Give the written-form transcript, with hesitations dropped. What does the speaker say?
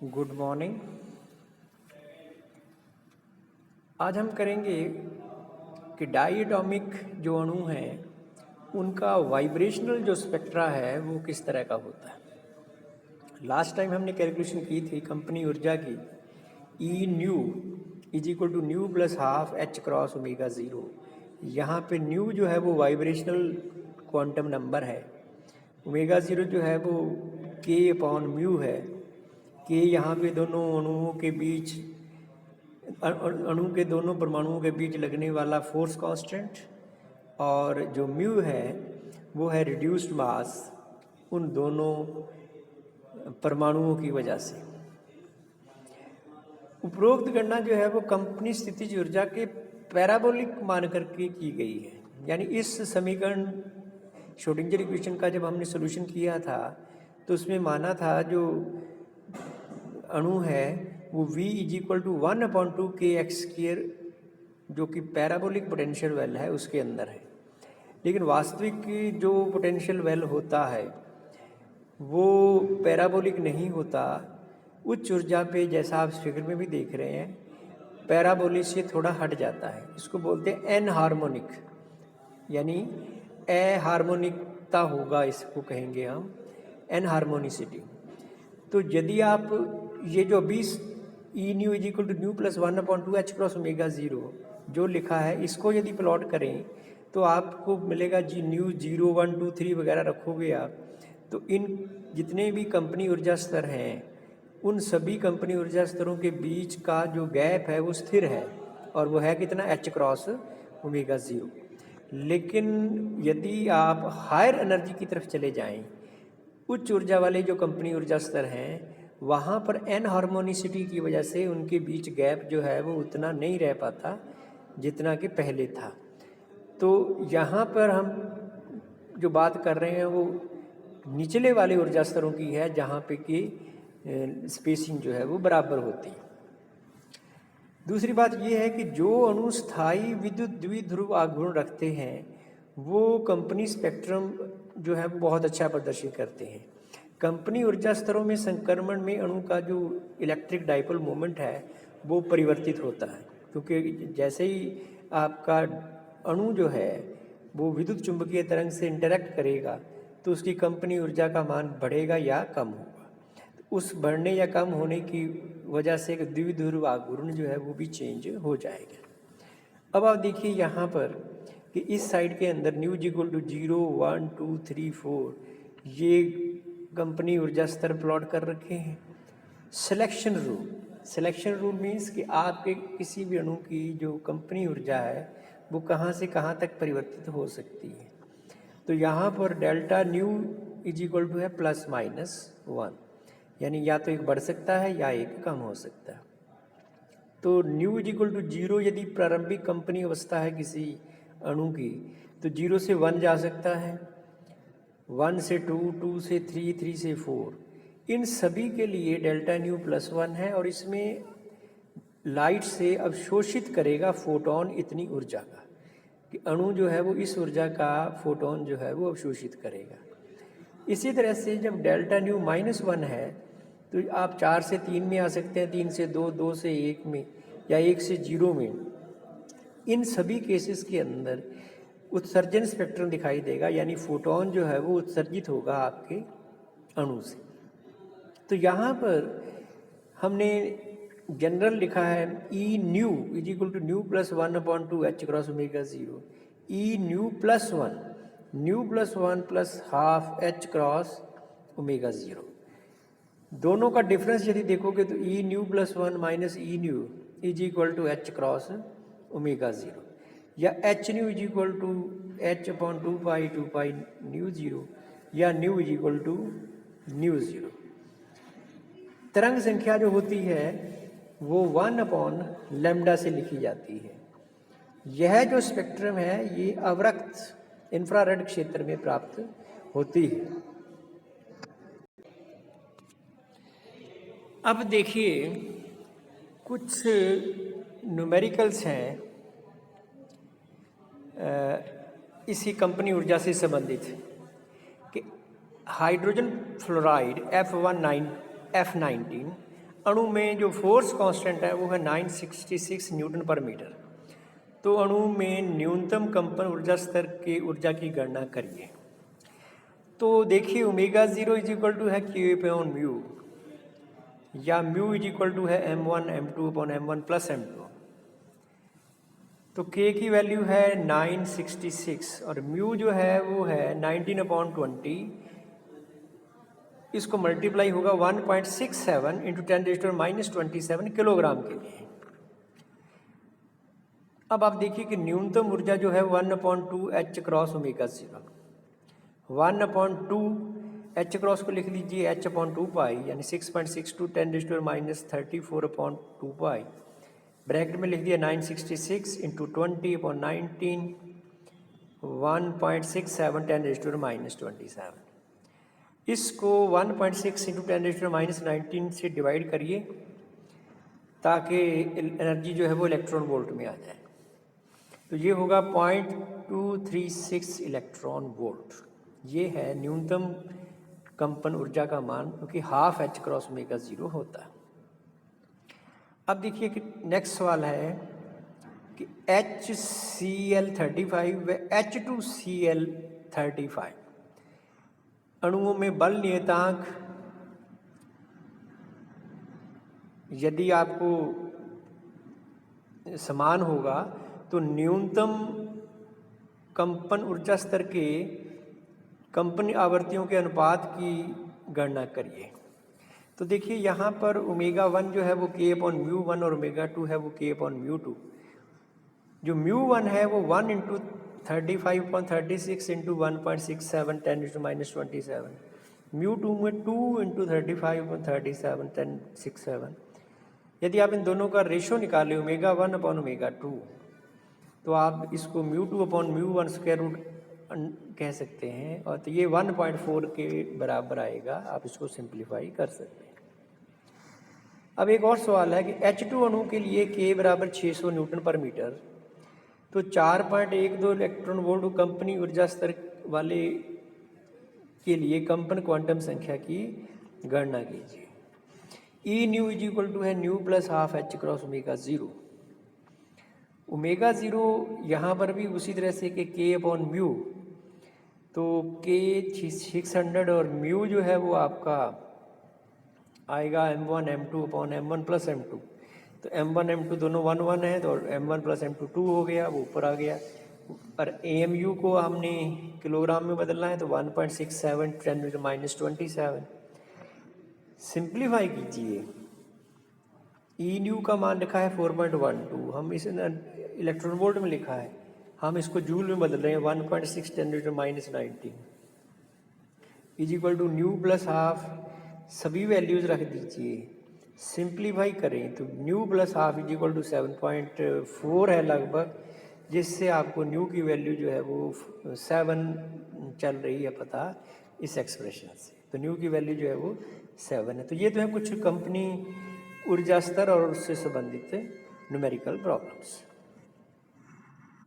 Good morning. आज हम करेंगे कि डायटोमिक जो अणु हैं उनका वाइब्रेशनल जो स्पेक्ट्रा है वो किस तरह का होता है। लास्ट टाइम हमने कैलकुलेशन की थी कंपनी ऊर्जा की E nu is equal to nu plus half h cross omega zero. यहाँ पे न्यू जो है वो वाइब्रेशनल क्वांटम नंबर है, ओमेगा ज़ीरो जो है वो के अपॉन म्यू है। के यहाँ पे दोनों अणुओं के बीच अणु के दोनों परमाणुओं के बीच लगने वाला फोर्स कांस्टेंट, और जो म्यू है वो है रिड्यूस्ड मास उन दोनों परमाणुओं की वजह से। उपरोक्त गणना जो है वो कंपनी स्थितिज ऊर्जा के पैराबोलिक मान करके की गई है। यानी इस समीकरण श्रोडिंगर इक्वेशन का जब हमने सोल्यूशन किया था तो उसमें माना था जो अणु है वो V is equal to 1/2 kx², जो कि पैराबोलिक पोटेंशियल वेल है उसके अंदर है। लेकिन वास्तविक जो पोटेंशियल वेल होता है वो पैराबोलिक नहीं होता। उच्च ऊर्जा पे जैसा आप फिगर में भी देख रहे हैं पैराबोलिक से थोड़ा हट जाता है। इसको बोलते हैं एन हार्मोनिक, यानी अहार्मोनिकता होगा, इसको कहेंगे हम एन हार्मोनिसिटी। तो यदि आप ये जो 20 E nu is equal to nu plus 1/2 h cross omega zero जो लिखा है इसको यदि प्लॉट करें तो आपको मिलेगा जी न्यू 0 1 2 3 वगैरह रखोगे आप तो इन जितने भी कंपनी ऊर्जा स्तर हैं उन सभी कंपनी ऊर्जा स्तरों के बीच का जो गैप है वो स्थिर है, और वो है कितना एच क्रॉस ओमेगा ज़ीरो। लेकिन यदि आप हायर एनर्जी की तरफ चले जाएं, उच्च ऊर्जा वाले जो कंपनी ऊर्जा स्तर हैं वहाँ पर एन हार्मोनिसिटी की वजह से उनके बीच गैप जो है वो उतना नहीं रह पाता जितना कि पहले था। तो यहाँ पर हम जो बात कर रहे हैं वो निचले वाले ऊर्जा स्तरों की है जहाँ पे कि स्पेसिंग जो है वो बराबर होती है। दूसरी बात ये है कि जो अणु स्थायी विद्युत द्विध्रुव आघूर्ण रखते हैं वो कंपनी स्पेक्ट्रम जो है बहुत अच्छा प्रदर्शन करते हैं। कंपनी ऊर्जा स्तरों में संक्रमण में अणु का जो इलेक्ट्रिक डाइपोल मोमेंट है वो परिवर्तित होता है, क्योंकि जैसे ही आपका अणु जो है वो विद्युत चुंबकीय तरंग से इंटरेक्ट करेगा तो उसकी कंपनी ऊर्जा का मान बढ़ेगा या कम होगा। उस बढ़ने या कम होने की वजह से द्विध्रुव आघूर्ण जो है वो भी चेंज हो जाएगा। अब आप देखिए यहाँ पर कि इस साइड के अंदर न्यू इक्वल टू 0 1 2 3 4 ये कंपनी ऊर्जा स्तर प्लॉट कर रखे हैं। सिलेक्शन रूल मीन्स कि आपके किसी भी अणु की जो कंपनी ऊर्जा है वो कहाँ से कहाँ तक परिवर्तित हो सकती है। तो यहाँ पर delta nu is equal to है ±1, यानी या तो एक बढ़ सकता है या एक कम हो सकता है। तो न्यू इज इक्वल टू 0 यदि प्रारंभिक कंपनी अवस्था है किसी अणु की तो 0 से 1 जा सकता है, 1 से 2, 2 से 3, 3 से 4। इन सभी के लिए डेल्टा न्यू +1 है, और इसमें लाइट से अवशोषित करेगा फोटोन इतनी ऊर्जा का कि अणु जो है वो इस ऊर्जा का फोटोन जो है वो अवशोषित करेगा। इसी तरह से जब डेल्टा न्यू -1 है तो आप 4 से 3 में आ सकते हैं, 3 से 2, 2 से 1 में, या 1 से 0 में। इन सभी केसेस के अंदर उत्सर्जन स्पेक्ट्रम दिखाई देगा, यानी फोटोन जो है वो उत्सर्जित होगा आपके अणु से। तो यहाँ पर हमने जनरल लिखा है E nu is equal to nu plus 1/2 h cross omega zero, E nu +1 nu +1 plus half h cross omega zero. दोनों का डिफरेंस यदि देखोगे तो E nu +1 minus E nu is equal to h cross omega zero, या h nu is equal to h/2 nu zero, या nu is equal to nu zero. तरंग संख्या जो होती है वो 1/λ से लिखी जाती है। यह जो स्पेक्ट्रम है ये अवरक्त इंफ्रारेड क्षेत्र में प्राप्त होती है। अब देखिए कुछ न्यूमेरिकल्स हैं इसी कंपनी ऊर्जा से संबंधित कि हाइड्रोजन फ्लोराइड F19 अणु में जो फोर्स कांस्टेंट है वो है 966 न्यूटन पर मीटर। तो अणु में न्यूनतम कंपन ऊर्जा स्तर की ऊर्जा की गणना करिए। तो देखिए ओमेगा 0 इज इक्वल टू है Q/μ, या म्यू इज इक्वल टू है m1 m2 upon m1 plus m2। तो K की वैल्यू है 966 और म्यू जो है वो है 19/20। इसको मल्टीप्लाई होगा 1.67 इंटू 10⁻⁻27 किलोग्राम के लिए। अब आप देखिए कि न्यूनतम ऊर्जा जो है 1/2 H cross omega 0। 1/2 H cross को लिख लीजिए H/2 पाई, यानी 6.62 10⁻34/2 पाई। ब्रैकेट में लिख दिया 966 इंटू 20/19 1.67 10⁻⁻27। इसको 1.6 इंटू 10⁻⁻19 से डिवाइड करिए ताकि एनर्जी जो है वो इलेक्ट्रॉन वोल्ट में आ जाए। तो ये होगा 0.236 इलेक्ट्रॉन वोल्ट। ये है न्यूनतम कंपन ऊर्जा का मान, क्योंकि हाफ H क्रॉस ओमेगा 0 होता है। अब देखिए कि नेक्स्ट सवाल है कि HCl35 व H2Cl35 अणुओं में बल नियतांक यदि आपको समान होगा तो न्यूनतम कंपन ऊर्जा स्तर के कंपन आवृत्तियों के अनुपात की गणना करिए। तो देखिए यहाँ पर ओमेगा 1 जो है वो K/μ1 और ओमेगा 2 है वो K/μ2। जो μ1 है वो 1 इंटू 35.36 इंटू 1.67 10⁻⁻27। μ2 में 2 इंटू 35.37 1067। यदि आप इन दोनों का रेशो निकालें ओमेगा 1 अपॉन ओमेगा 2, तो आप इसको μ2 अपॉन μ1 स्क्वायर रूट कह सकते हैं, और तो ये 1.4 के बराबर आएगा। आप इसको सिंप्लीफाई कर सकते हैं। अब एक और सवाल है कि H2 अणु के लिए K बराबर 600 न्यूटन पर मीटर, तो 4.12 इलेक्ट्रॉन वोल्ट कंपनी ऊर्जा स्तर वाले के लिए कंपन क्वांटम संख्या की गणना कीजिए। E nu is equal to है nu plus half H cross omega 0। Omega 0 यहाँ पर भी उसी तरह से कि K/μ, तो K 600 और म्यू जो है वो आपका आएगा m1 m2 upon m1 plus m2। तो m1 m2 दोनों 1 1 है, तो m1 प्लस m2 2 हो गया, वो ऊपर आ गया। और AMU को हमने किलोग्राम में बदलना है, तो 1.67 10⁻⁻27। सिंप्लीफाई कीजिए। ई न्यू का मान लिखा है 4.12, हम इसे इलेक्ट्रॉन वोल्ट में लिखा है, हम इसको जूल में बदल रहे हैं 1.6 10⁻⁻19 is equal to nu plus half. सभी वैल्यूज़ रख दीजिए, सिंप्लीफाई करें तो nu plus half is equal to 7.4 है लगभग, जिससे आपको न्यू की वैल्यू जो है वो 7 चल रही है पता इस एक्सप्रेशन से। तो न्यू की वैल्यू जो है वो 7 है। तो ये तो है कुछ कंपनी ऊर्जा स्तर और उससे संबंधित न्यूमेरिकल प्रॉब्लम्स।